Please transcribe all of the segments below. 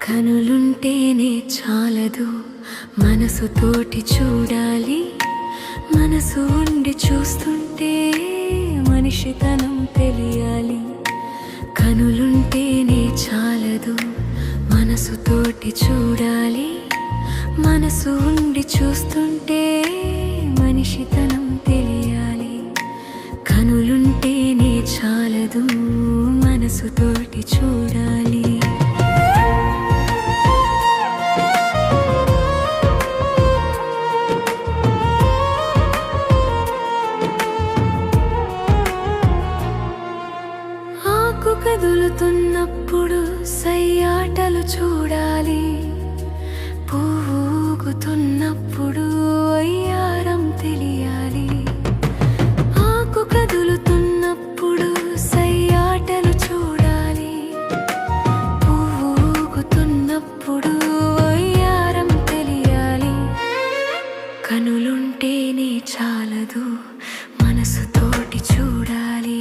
కనులుంటేనే చాలదు, మనసుతోటి చూడాలి. మనసు ఉండి చూస్తుంటే మనిషితనం తెలియాలి. కనులుంటేనే చాలదు, మనసుతోటి చూడాలి. మనసు ఉండి చూస్తుంటే మనిషితనం తెలియాలి. కనులుంటేనే చాలదు, మనసుతోటి చూడాలి. ఆకు కదులుతున్నప్పుడు సయ్యాటలు చూడాలి. ఊగుతున్నప్పుడు అయ్యారం తెలియాలి. ఆకు కదులుతున్నప్పుడు సయ్యాటలు చూడాలి. ఊగుతున్నప్పుడు అయ్యారం తెలియాలి. కనులుంటేనే చాలదు, మనసుతోటి చూడాలి.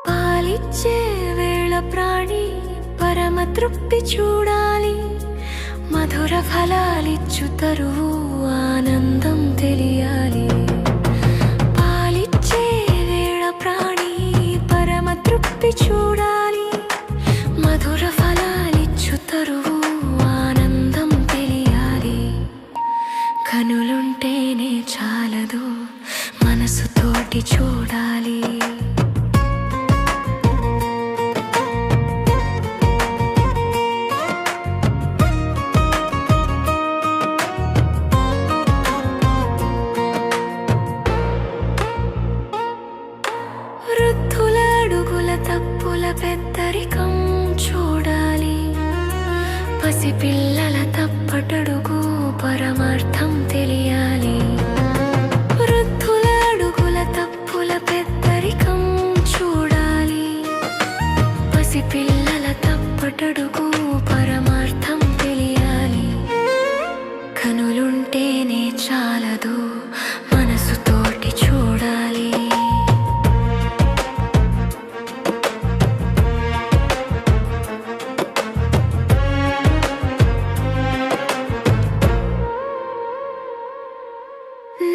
పాలిచ్చే వేళ ప్రాణి పరమ తృప్తి చూడాలి. మధుర ఫలాలిచ్చు తరువు ఆనందం తెలియాలి. పాలిచ్చే వేళ ప్రాణి పరమ తృప్తి చూడాలి. మధుర ఫలాలిచ్చు తరువు ఆనందం తెలియాలి. కనులుంటేనే చాలదు, మనసుతోటి చూడాలి. వృద్ధుల అడుగుల తప్పుల పెద్దరికం చూడాలి. పసిపిల్లల తప్పటడుగు పరమార్థం తెలియాలి. వృద్ధుల అడుగుల తప్పుల పెద్దరికం చూడాలి. పసిపిల్లల తప్పటడుగు పరమార్థం తెలియాలి. కనులుంటేనే చాలదు, మనసుతోటి చూడాలి.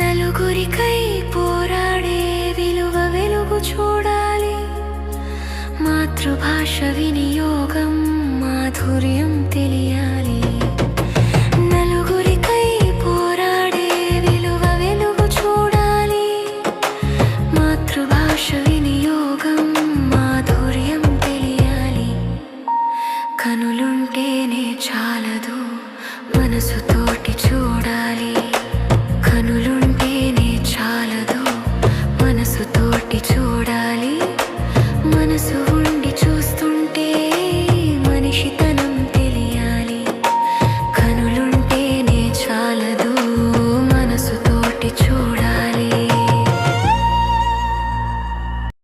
నలుగురికై పోరాడే విలువ వెలుగు చూడాలి. మాతృభాష వినియోగం మాధుర్యం తెలియాలి.